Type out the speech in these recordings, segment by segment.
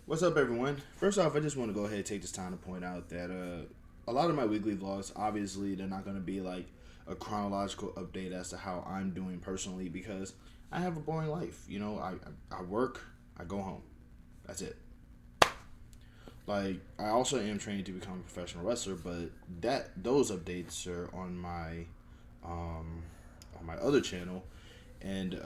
What's up, everyone? First off, I just want to go ahead and take this time to point out that a lot of my weekly vlogs, obviously, they're not going to be like a chronological update as to how I'm doing personally because I have a boring life. I work, I go home. That's it. Like, I also am training to become a professional wrestler, but those updates are um, on my other channel, and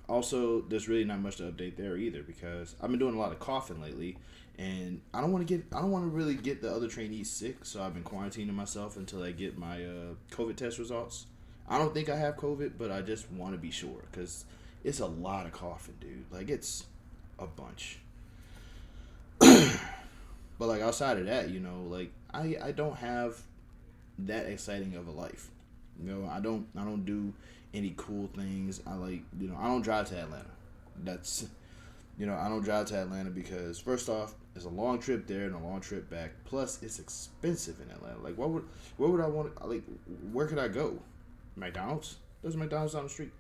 also, there's really not much to update there either because I've been doing a lot of coughing lately, and I don't want to really get the other trainees sick, so I've been quarantining myself until I get my COVID test results. I don't think I have COVID, but I just want to be sure because it's a lot of coughing, dude. Like it's a bunch. But like outside of that, like I don't have that exciting of a life. I don't do any cool things. I don't drive to Atlanta. That's I don't drive to Atlanta because first off, it's a long trip there and a long trip back. Plus, it's expensive in Atlanta. Like, where would I want? Like, where could I go? McDonald's. There's a McDonald's down the street.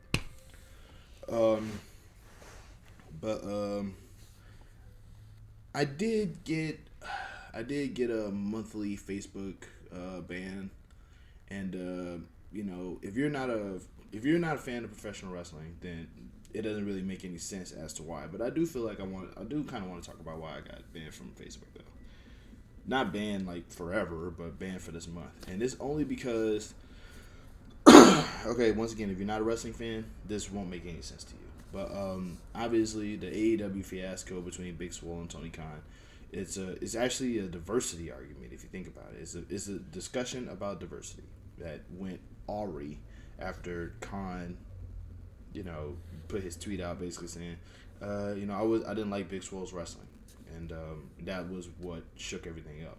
Um, but I did get, I did get a monthly Facebook ban, and if you're not a fan of professional wrestling, then it doesn't really make any sense as to why. But I do feel like I do kind of want to talk about why I got banned from Facebook though. Not banned like forever, but banned for this month, and it's only because okay, once again, if you're not a wrestling fan, this won't make any sense to you. But obviously, the AEW fiasco between Big Swole and Tony Khan, it's actually a diversity argument if you think about it. It's a discussion about diversity that went awry after Khan, put his tweet out basically saying, I didn't like Big Swole's wrestling, and that was what shook everything up.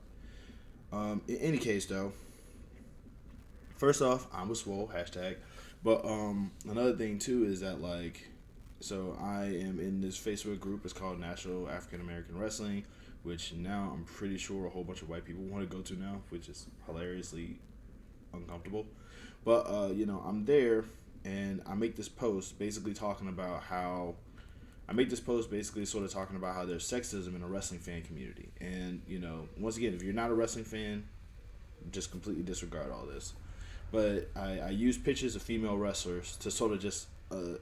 In any case, though, first off, I'm a swole hashtag. But another thing too is that so I am in this Facebook group. It's called National African American Wrestling, which now I'm pretty sure a whole bunch of white people want to go to now, which is hilariously uncomfortable. But I'm there, and I make this post basically talking about how I make this post basically sort of talking about how there's sexism in a wrestling fan community. And once again, if you're not a wrestling fan, just completely disregard all this. But I use pictures of female wrestlers to sort of just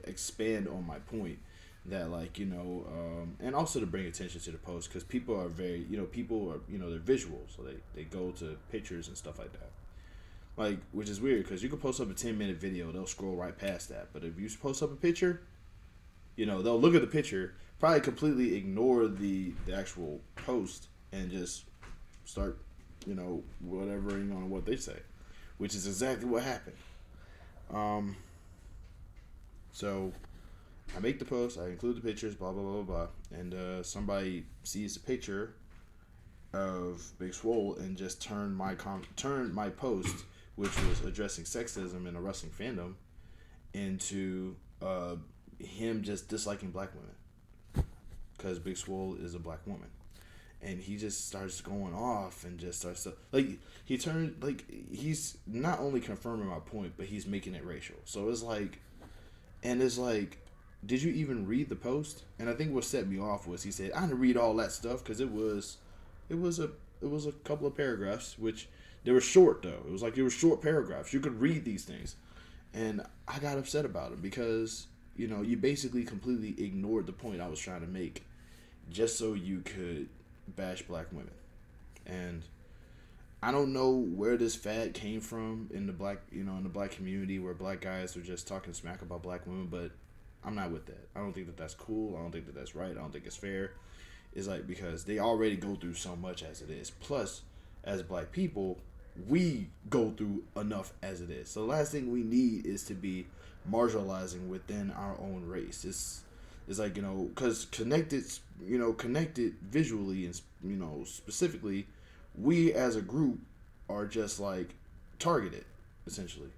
expand on my point that and also to bring attention to the post because people are very people are they're visual, so they go to pictures and stuff like that, like, which is weird because you can post up a 10-minute video, they'll scroll right past that, but if you post up a picture, they'll look at the picture, probably completely ignore the actual post and just start whatevering on what they say, which is exactly what happened. Um, so I make the post, I include the pictures, blah blah blah blah, and somebody sees the picture of Big Swole and just turned my post, which was addressing sexism in a wrestling fandom, into him just disliking black women because Big Swole is a black woman. And he just starts going off and just starts to he's not only confirming my point, but he's making it racial. So it's like, did you even read the post? And I think what set me off was he said I didn't read all that stuff because it was a couple of paragraphs, which they were short though. It was like, they were short paragraphs. You could read these things, and I got upset about it because you basically completely ignored the point I was trying to make just so you could bash black women. And I don't know where this fad came from in the black community where black guys are just talking smack about black women, but I'm not with that. I don't think that that's cool. I don't think that that's right. I don't think it's fair. It's like, because they already go through so much as it is. Plus, as black people, we go through enough as it is. So the last thing we need is to be marginalizing within our own race. It's like, because connected visually and specifically, we as a group are just like targeted essentially.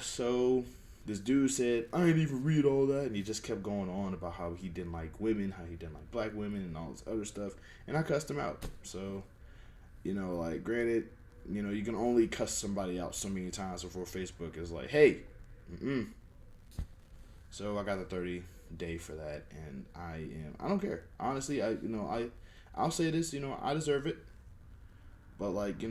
So this dude said I didn't even read all that, and he just kept going on about how he didn't like women, how he didn't like black women, and all this other stuff. And I cussed him out. So like, granted, you can only cuss somebody out so many times before Facebook is like, hey, mm-mm. So I got the day for that, and I don't care. Honestly, I'll say this, I deserve it. But like,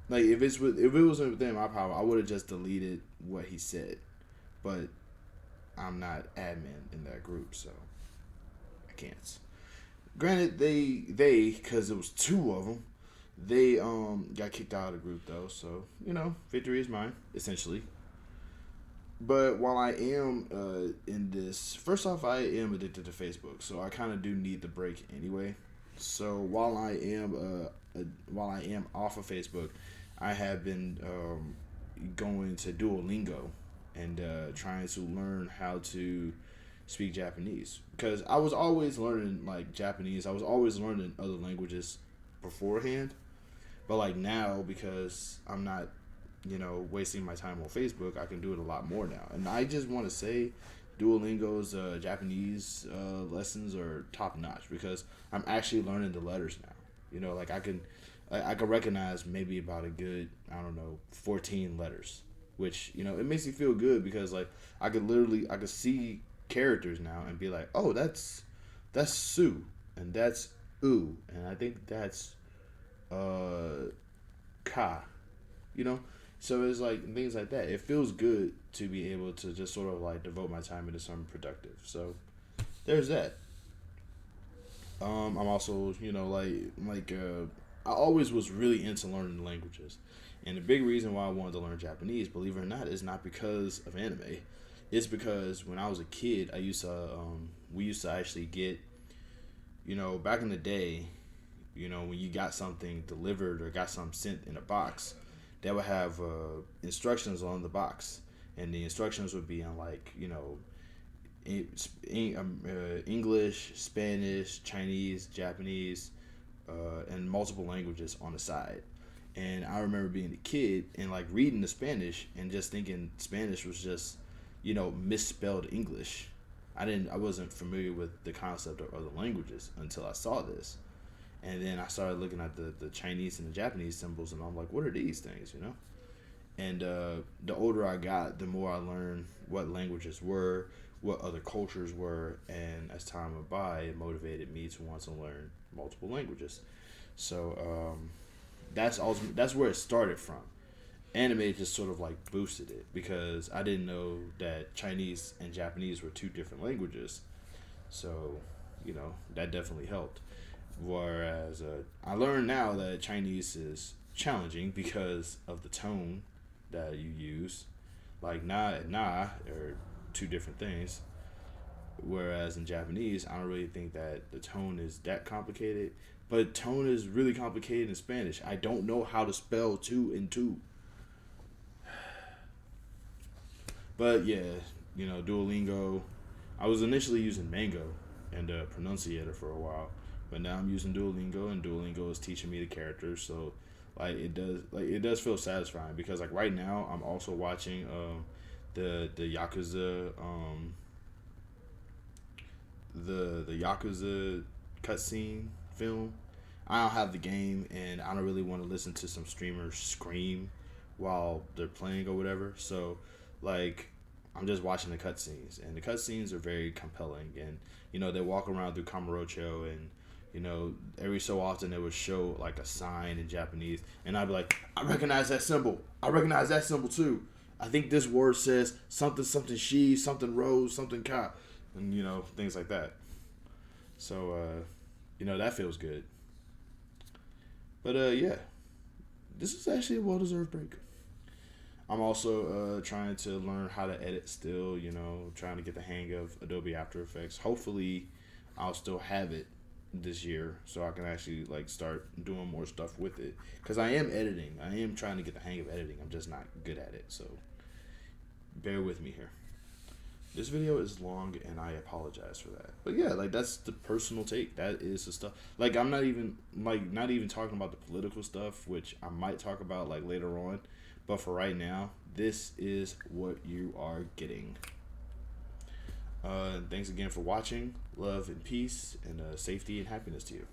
like if it wasn't within my power, I would have just deleted what he said. But I'm not admin in that group, so I can't. Granted, they because it was two of them, they got kicked out of the group though. So victory is mine essentially. But while I am in this, first off, I am addicted to Facebook, so I kind of do need the break anyway. So while I am off of Facebook, I have been going to Duolingo and trying to learn how to speak Japanese, because I was always learning like Japanese. I was always learning other languages beforehand, but like now, because I'm not wasting my time on Facebook, I can do it a lot more now. And I just want to say Duolingo's Japanese lessons are top notch, because I'm actually learning the letters now. Like I can recognize maybe about a good, I don't know, 14 letters, which it makes me feel good, because like I could see characters now and be like, oh, that's Sue, and that's U, and I think that's Ka, you know. So it's like things like that. It feels good to be able to just sort of like devote my time into something productive. So there's that. I'm also, I always was really into learning languages, and the big reason why I wanted to learn Japanese, believe it or not, is not because of anime. It's because when I was a kid, we used to actually get, back in the day, when you got something delivered or got something sent in a box, they would have instructions on the box, and the instructions would be on like English, Spanish, Chinese, Japanese, and multiple languages on the side. And I remember being a kid and like reading the Spanish and just thinking Spanish was just misspelled English. I wasn't familiar with the concept of other languages until I saw this. And then I started looking at the Chinese and the Japanese symbols, and I'm like, what are these things, And the older I got, the more I learned what languages were, what other cultures were, and as time went by, it motivated me to want to learn multiple languages. So that's where it started from. Anime just sort of like boosted it, because I didn't know that Chinese and Japanese were two different languages. So, that definitely helped. Whereas I learned now that Chinese is challenging because of the tone that you use. Like na and na are two different things. Whereas in Japanese, I don't really think that the tone is that complicated. But tone is really complicated in Spanish. I don't know how to spell two and two. But yeah, Duolingo. I was initially using Mango and Pronunciator for a while, but now I'm using Duolingo, and Duolingo is teaching me the characters. So it does feel satisfying, because like right now I'm also watching the Yakuza the Yakuza cutscene film. I don't have the game, and I don't really want to listen to some streamers scream while they're playing or whatever. So like I'm just watching the cutscenes, and the cutscenes are very compelling. And they walk around through Kamurocho, and every so often they would show like a sign in Japanese, and I'd be like, I recognize that symbol. I recognize that symbol too. I think this word says something something she, something rose, something ka, and things like that. So that feels good. But yeah, this is actually a well-deserved break. I'm also trying to learn how to edit still, trying to get the hang of Adobe After Effects. Hopefully, I'll still have it this year, so I can actually like start doing more stuff with it. Because I am editing. I am trying to get the hang of editing. I'm just not good at it, so bear with me here. This video is long, and I apologize for that. But yeah, like that's the personal take. That is the stuff. Like I'm not even talking about the political stuff, which I might talk about like later on. But for right now, this is what you are getting. Thanks again for watching. Love and peace, and safety and happiness to you.